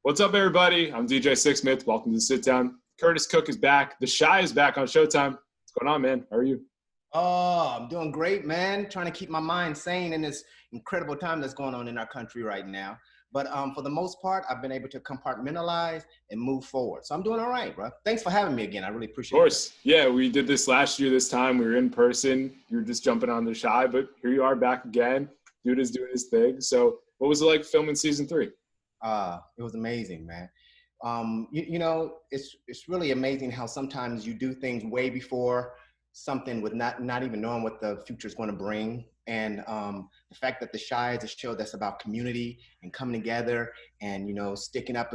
What's up, everybody? I'm DJ Sixsmith. Welcome to Sit Down. Curtis Cook is back. The Shy is back on Showtime. What's going on, man? How are you? Oh, I'm doing great, man. Trying to keep my mind sane in this incredible time that's going on in our country right now. But for the most part, I've been able to compartmentalize and move forward. So I'm doing all right, bro. Thanks for having me again. I really Of appreciate it. course. Yeah, we did this last year this time. We were in person. You were just jumping on The Shy, but here you are back again. Dude is doing his thing. So what was it like filming season 3? It was amazing, man. It's really amazing how sometimes you do things way before something with not even knowing what the future is going to bring. And the fact that The Shy is a show that's about community and coming together and, sticking up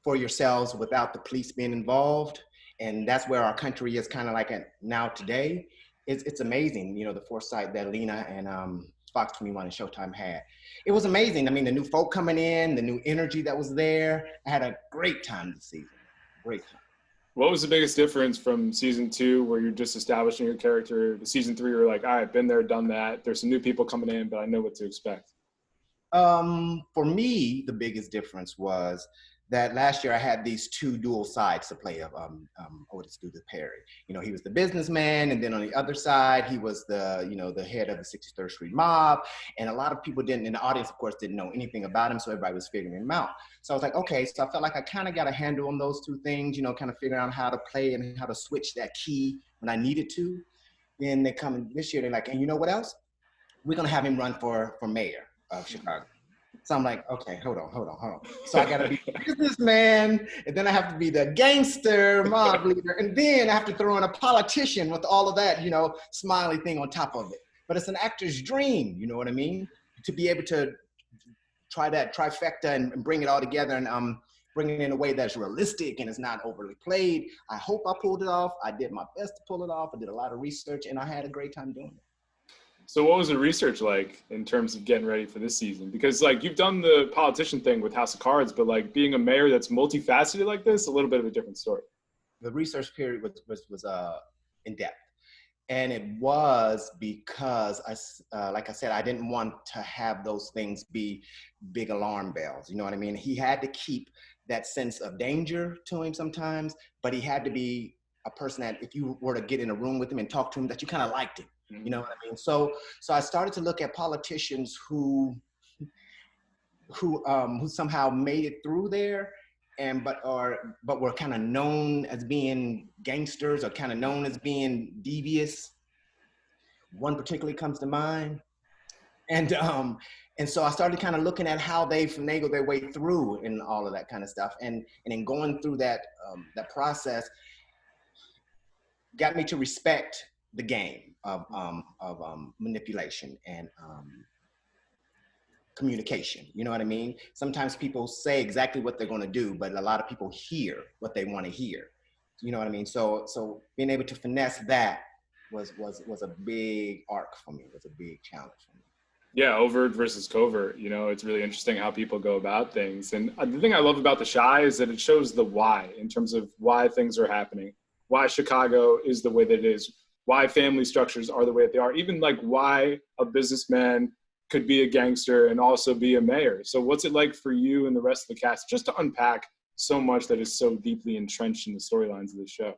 for yourselves without the police being involved. And that's where our country is kind of like at now today. It's amazing, the foresight that Lena and Fox 21 and Showtime had. It was amazing. I mean, the new folk coming in, the new energy that was there. I had a great time this season. Great time. What was the biggest difference from season 2 where you're just establishing your character to season 3 where you're like, all right, been there, done that. There's some new people coming in, but I know what to expect. For me, the biggest difference was that last year I had these two dual sides to play of Otis Perry. He was the businessman, and then on the other side, he was the head of the 63rd Street mob. And a lot of people in the audience, of course, didn't know anything about him, so everybody was figuring him out. So I was like, okay, so I felt like I kind of got a handle on those two things, kind of figuring out how to play and how to switch that key when I needed to. Then they come in this year, they're like, and you know what else? We're gonna have him run for mayor of Chicago. So I'm like, okay, hold on. So I gotta be the businessman, and then I have to be the gangster mob leader, and then I have to throw in a politician with all of that, smiley thing on top of it. But it's an actor's dream, you know what I mean? To be able to try that trifecta and bring it all together and bring it in a way that's realistic and is not overly played. I hope I pulled it off. I did my best to pull it off. I did a lot of research, and I had a great time doing it. So what was the research like in terms of getting ready for this season? Because you've done the politician thing with House of Cards, but being a mayor that's multifaceted like this, a little bit of a different story. The research period was in depth. And it was because like I said, I didn't want to have those things be big alarm bells. You know what I mean? He had to keep that sense of danger to him sometimes, but he had to be a person that if you were to get in a room with him and talk to him, that you kind of liked him. You know what I mean? So I started to look at politicians who somehow made it through there, but were kind of known as being gangsters or kind of known as being devious. One particularly comes to mind, and so I started kind of looking at how they finagle their way through and all of that kind of stuff, and in going through that process, got me to respect the game of manipulation and communication. You know what I mean? Sometimes people say exactly what they're going to do, but a lot of people hear what they want to hear. You know what I mean? So being able to finesse that was a big arc for me. It was a big challenge for me. Yeah, overt versus covert. It's really interesting how people go about things. And the thing I love about The Shy is that it shows the why in terms of why things are happening, why Chicago is the way that it is, why family structures are the way that they are, even why a businessman could be a gangster and also be a mayor. So what's it like for you and the rest of the cast just to unpack so much that is so deeply entrenched in the storylines of the show?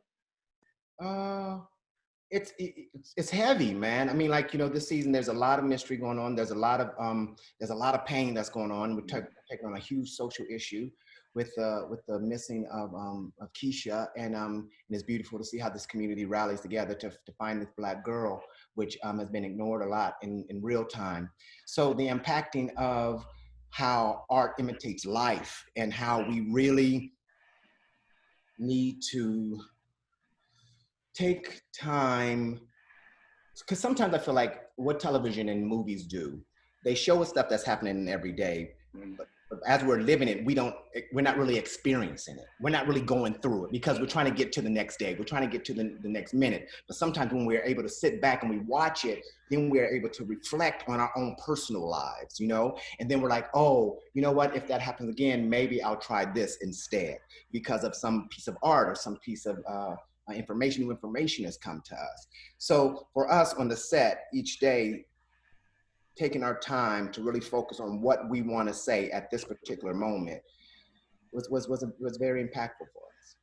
It's heavy, man. I mean, this season, there's a lot of mystery going on. There's a lot of pain that's going on. We're taking on a huge social issue with the missing of Keisha, and it's beautiful to see how this community rallies together to find this Black girl, which has been ignored a lot in real time. So the impacting of how art imitates life and how we really need to take time, because sometimes I feel like what television and movies do, they show us stuff that's happening every day, but as we're living it, we're not really experiencing it. We're not really going through it because we're trying to get to the next day. We're trying to get to the next minute. But sometimes when we're able to sit back and we watch it, then we're able to reflect on our own personal lives, And then we're like, oh, you know what? If that happens again, maybe I'll try this instead because of some piece of art or some piece of new information has come to us. So for us on the set each day, taking our time to really focus on what we want to say at this particular moment was very impactful for us.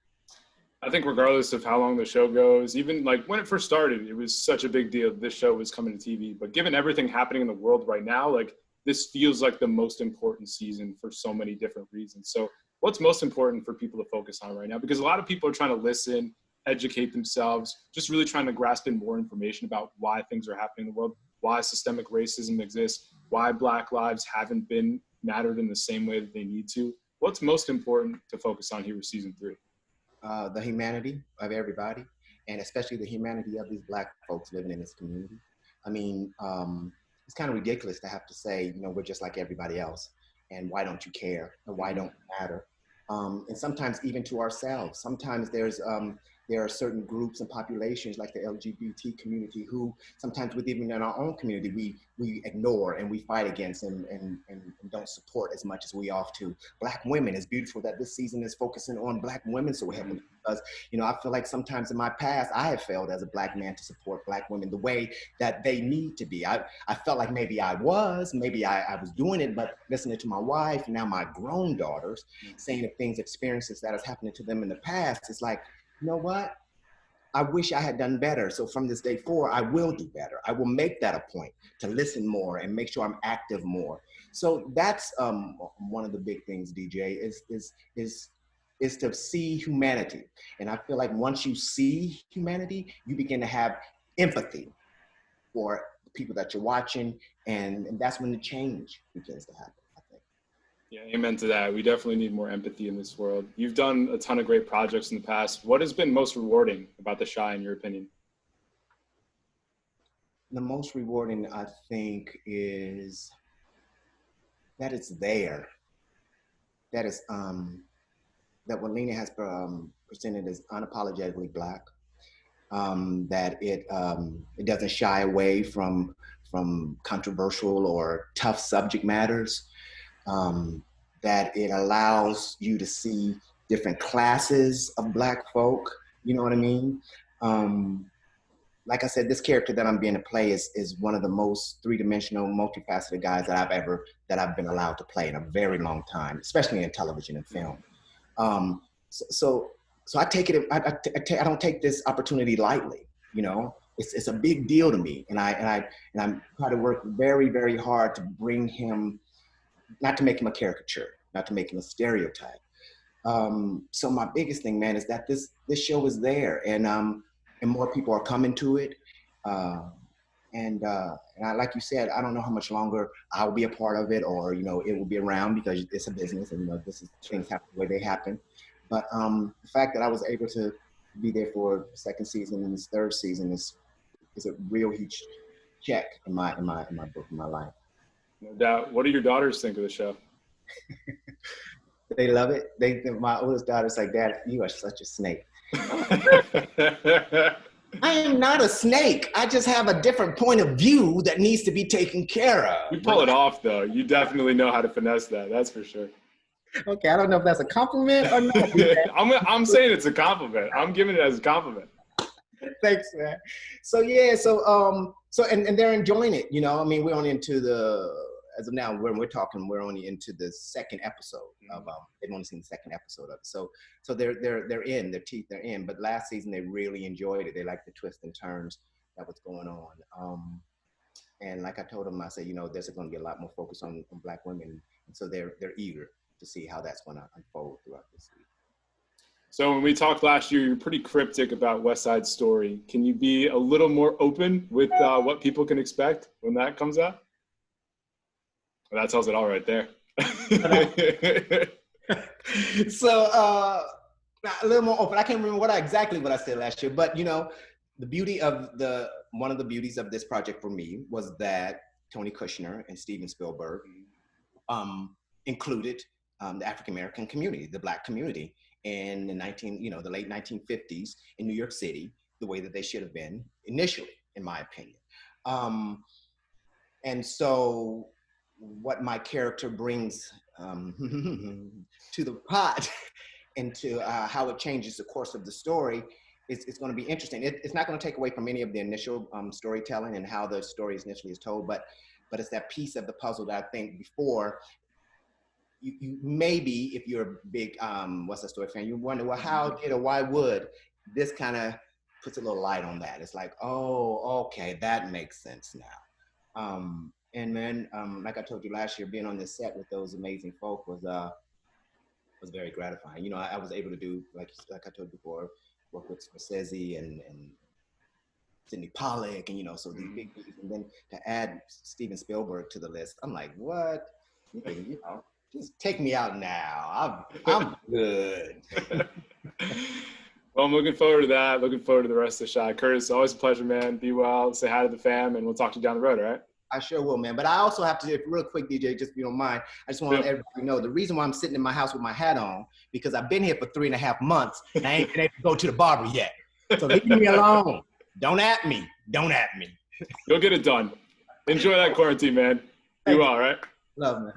I think regardless of how long the show goes, even like when it first started, it was such a big deal. This show was coming to TV, but given everything happening in the world right now, like this feels like the most important season for so many different reasons. So what's most important for people to focus on right now? Because a lot of people are trying to listen, educate themselves, just really trying to grasp in more information about why things are happening in the world, why systemic racism exists, why Black lives haven't been mattered in the same way that they need to. What's most important to focus on here with season 3? The humanity of everybody, and especially the humanity of these Black folks living in this community. I mean, it's kind of ridiculous to have to say, we're just like everybody else, and why don't you care, or why don't you matter? And sometimes even to ourselves, sometimes there are certain groups and populations like the LGBT community who sometimes even in our own community, we ignore and we fight against and don't support as much as we ought to. Black women, it's beautiful that this season is focusing on Black women so heavily because, I feel like sometimes in my past, I have failed as a Black man to support Black women the way that they need to be. I felt like maybe I was doing it, but listening to my wife, now my grown daughters, saying the things, experiences that has happened to them in the past, it's like, you know what? I wish I had done better. So from this day forward, I will do better. I will make that a point to listen more and make sure I'm active more. So that's one of the big things, DJ, is to see humanity. And I feel like once you see humanity, you begin to have empathy for the people that you're watching, and that's when the change begins to happen. Yeah, amen to that. We definitely need more empathy in this world. You've done a ton of great projects in the past. What has been most rewarding about The Chi, in your opinion? The most rewarding, I think, is that it's there. That is that what Lena has presented is unapologetically Black. That it doesn't shy away from controversial or tough subject matters. That it allows you to see different classes of Black folk, you know what I mean? Like I said, this character that I'm being to play is one of the most three-dimensional, multifaceted guys that I've been allowed to play in a very long time, especially in television and film. So I take it, I don't take this opportunity lightly, It's a big deal to me, and I try to work very, very hard to bring him, not to make him a caricature, not to make him a stereotype. So my biggest thing, man, is that this show is there, and more people are coming to it. And I, like you said, I don't know how much longer I'll be a part of it, or it will be around, because it's a business, and this is things happen the way they happen. But the fact that I was able to be there for the second season and this third season is a real huge check in my book, in my life. No doubt. What do your daughters think of the show? They love it. My oldest daughter's like, "Dad, you are such a snake." I am not a snake. I just have a different point of view that needs to be taken care of. You pull it off, though. You definitely know how to finesse that. That's for sure. Okay, I don't know if that's a compliment or not. I'm saying it's a compliment. I'm giving it as a compliment. Thanks, man. So yeah, and they're enjoying it. I mean, we're only into as of now, when we're talking, we're only into the second episode of they've only seen the second episode of it. So they're in, their teeth are in. But last season they really enjoyed it. They liked the twists and turns that was going on. And like I told them, I said, there's going to be a lot more focus on Black women, and so they're eager to see how that's going to unfold throughout this season. So when we talked last year, you're pretty cryptic about West Side Story. Can you be a little more open with what people can expect when that comes out? Well, that tells it all right there. So a little more open. I can't remember exactly what I said last year, but the beauty of one of the beauties of this project for me was that Tony Kushner and Steven Spielberg included the African American community, the Black community, in the late 1950s in New York City, the way that they should have been initially, in my opinion. And so what my character brings to the pot and to how it changes the course of the story it's going to be interesting. It's not going to take away from any of the initial storytelling and how the story initially is told, but but it's that piece of the puzzle that I think before you maybe, if you're a big What's That Story fan, you wonder, well, how did or why would this kind of puts a little light on that. It's like, oh, okay, that makes sense now. And then, like I told you last year, being on this set with those amazing folk was very gratifying. You know, I was able to do, like I told you before, work with Scorsese and Sidney Pollack, and, you know, so these big, and then to add Steven Spielberg to the list, I'm like, what? You know, just take me out now. I'm good. Well, I'm looking forward to that. Looking forward to the rest of the shot. Curtis, always a pleasure, man. Be well. Say hi to the fam, and we'll talk to you down the road, all right? I sure will, man. But I also have to, real quick, DJ, just if you don't mind, I just want everybody to know the reason why I'm sitting in my house with my hat on, because I've been here for 3.5 months, and I ain't been able to go to the barber yet. So leave me alone. Don't at me. Don't at me. You'll get it done. Enjoy that quarantine, man. Be well, all right? Love, man.